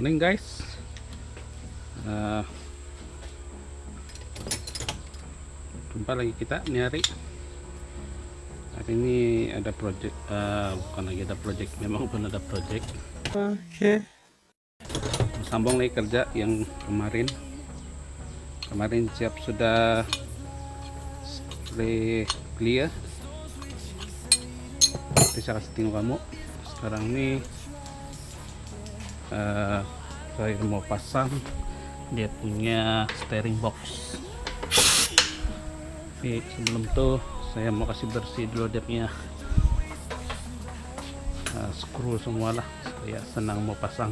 morning guys. Jumpa lagi kita nih hari ini ada project, bukan lagi ada project, memang pun ada project. Oke. Sambung lagi kerja yang kemarin siap sudah spray clear. Bisa kasih tengok kamu sekarang ini. Saya mau pasang dia punya steering box. Tapi sebelum itu saya mau kasih bersih dulu dia punya screw semua lah. Saya senang mau pasang.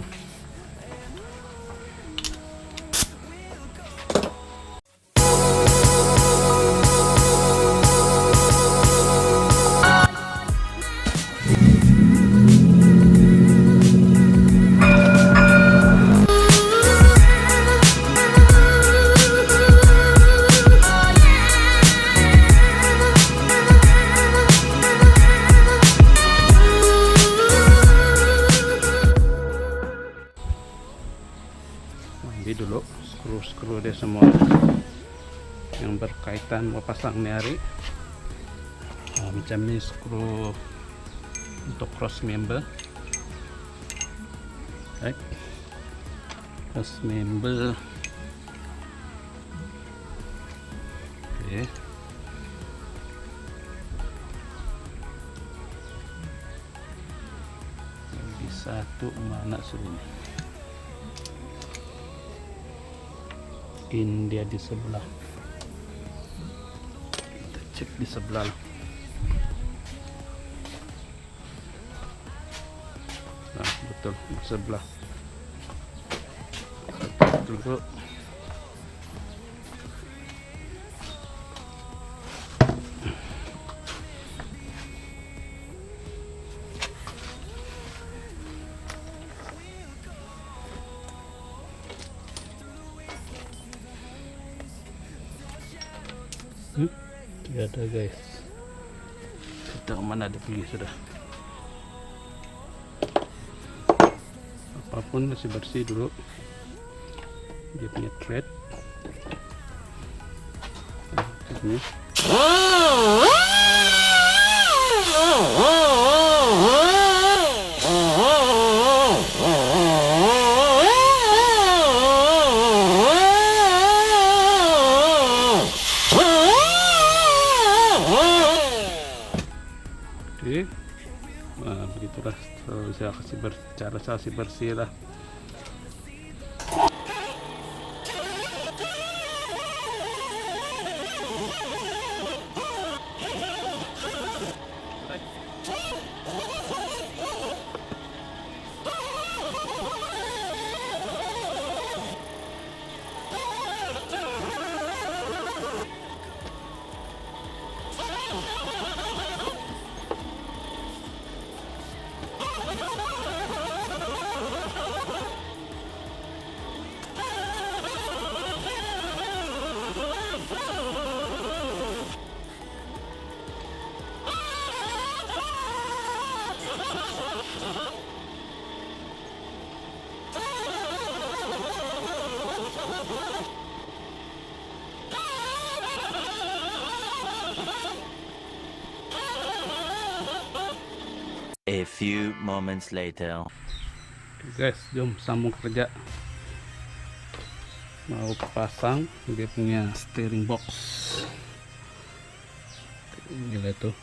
Dulu skru dia semua yang berkaitan mau pasang nih hari. Macam ini skru untuk cross member, right? Cross member, oke. Yang satu mana sudah? Dia di sebelah, kita cek di sebelah. Nah betul di sebelah. Dulu tidak ada guys, kita mana ada pergi sudah. Apapun masih bersih dulu dia punya thread. Ini begitulah. Saya kasih bersih lah. A few moments later. Guys, jom sambung kerja. Mau pasang dia punya steering box. Gila tuh.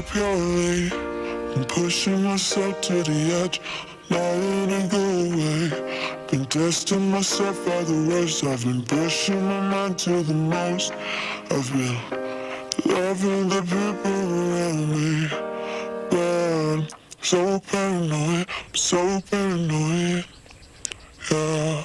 purely. I'm pushing myself to the edge, not letting go away. Been testing myself by the worst. I've been pushing my mind to the most. I've been loving the people around me, but I'm so paranoid, I'm so paranoid, yeah.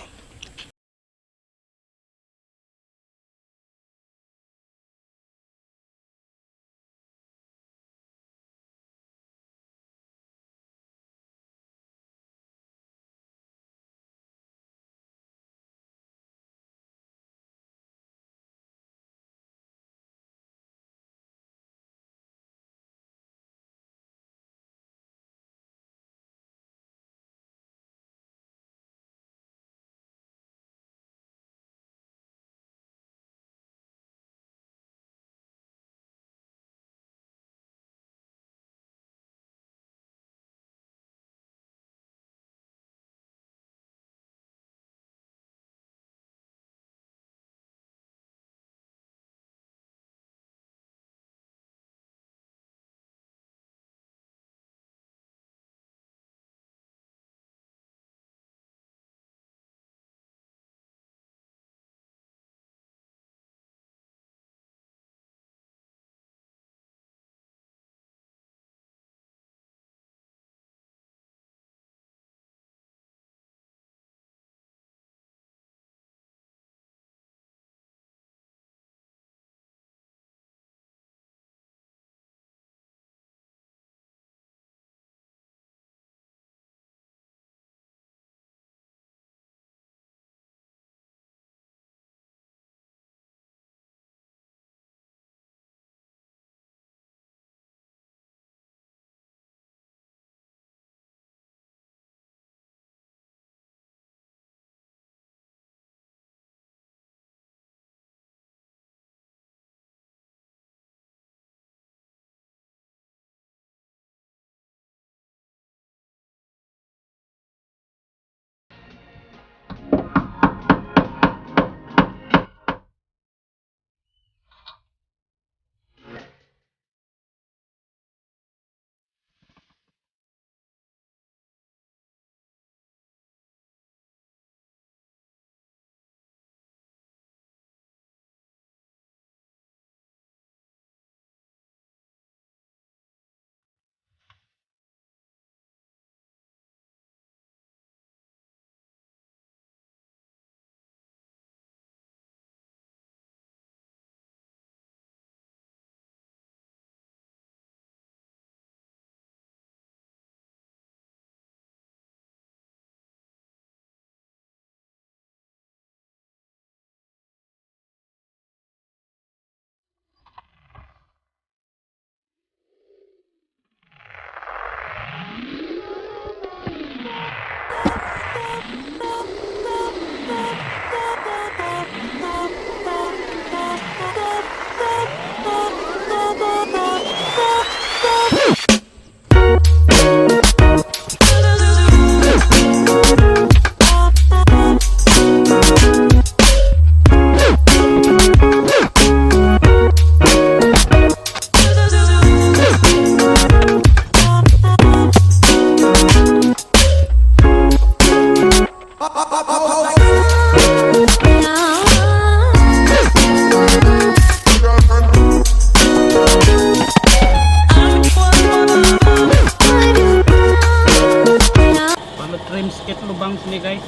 lubang sini guys,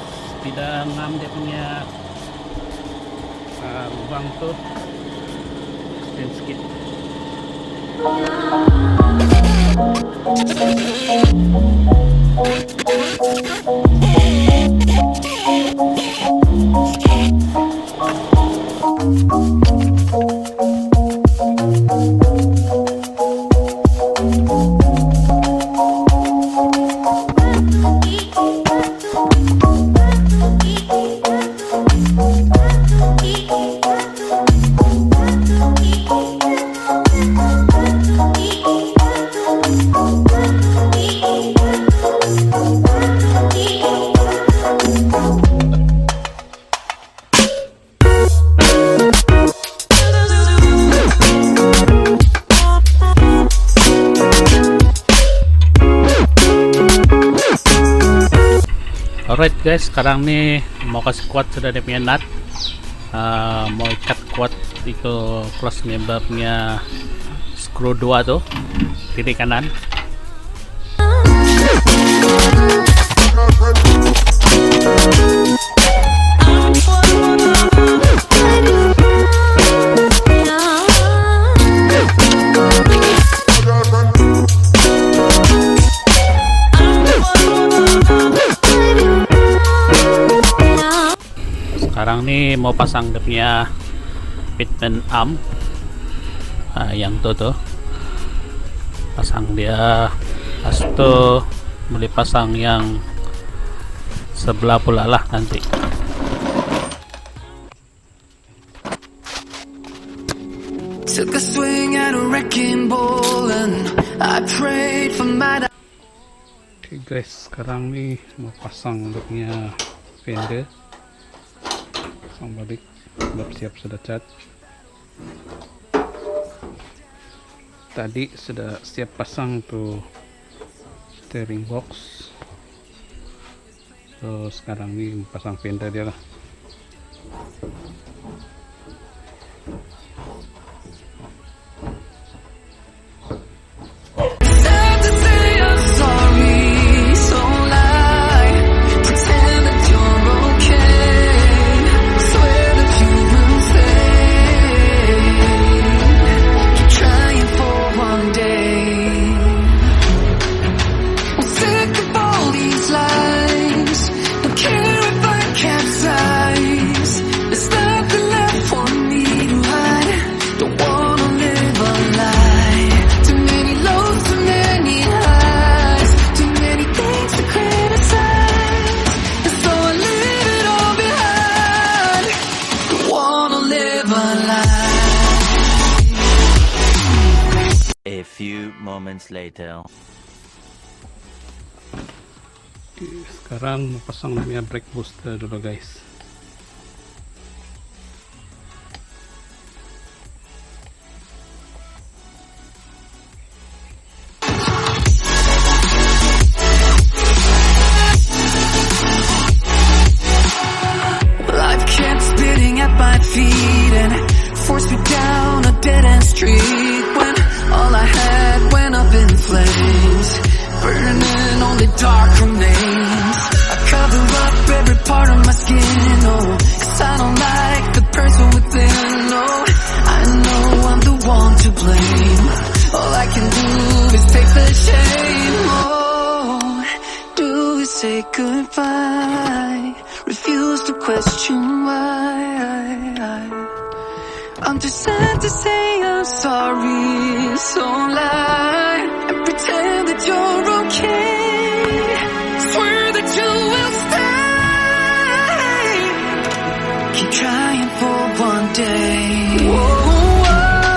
tidak ngam dia punya lubang tuh dan skit. Alright guys, sekarang nih mau kasih kuat sudah dia punya nut. Mau ikat kuat itu cross membernya screw 2 tuh, kiri kanan. Sekarang nih mau pasang dia punya fitment arm, yang tuh pasang dia. Pas itu boleh pasang yang sebelah pula lah nanti. Took a swing at a wrecking ball and I prayed for my. Oke guys, sekarang nih mau pasang dia punya fender. Pasang balik, udah siap, sudah cat. Tadi sudah siap pasang tuh steering box. So sekarang nih pasang fender dia lah. A few moments later. Oke, sekarang mau pasang namanya brake booster dulu guys. Life kept spitting at my feet and forced me down a dead-end street when all I had went up in flames, burning only dark remains. I cover up every part of my skin, oh, 'cause I don't like the person within, oh. I know I'm the one to blame. All I can do is take the shame, oh. Do we say goodbye? Refuse to question why. I'm too sad to say I'm sorry, so lie and pretend that you're okay. Swear that you will stay. Keep trying for one day. Whoa,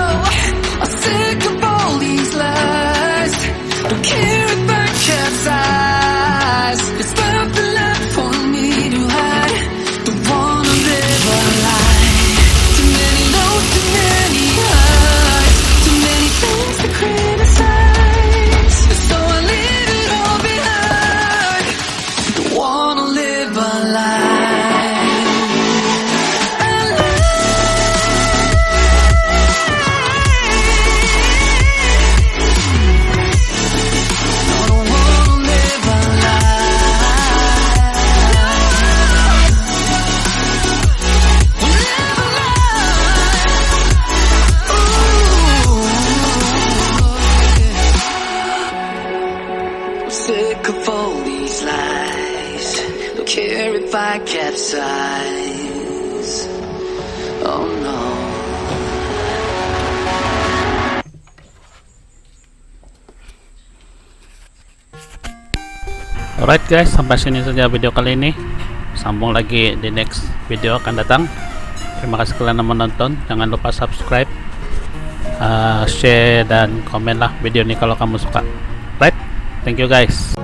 I'm sick of all these lies. Don't care if I capsize. There's nothing left for me to hide. Don't wanna live a lie. Too many lows, too many highs, too many things to criticize. So I leave it all behind. Don't wanna live a lie. A lie. No, I don't wanna live a lie. Live a lie. I'm sick of all these lies. Don't care if I capsize. Oh no. Alright guys, sampai sini saja video kali ini. Sambung lagi di next video akan datang. Terima kasih kalian yang menonton. Jangan lupa subscribe, share dan komen lah video ini kalau kamu suka. Right, thank you guys.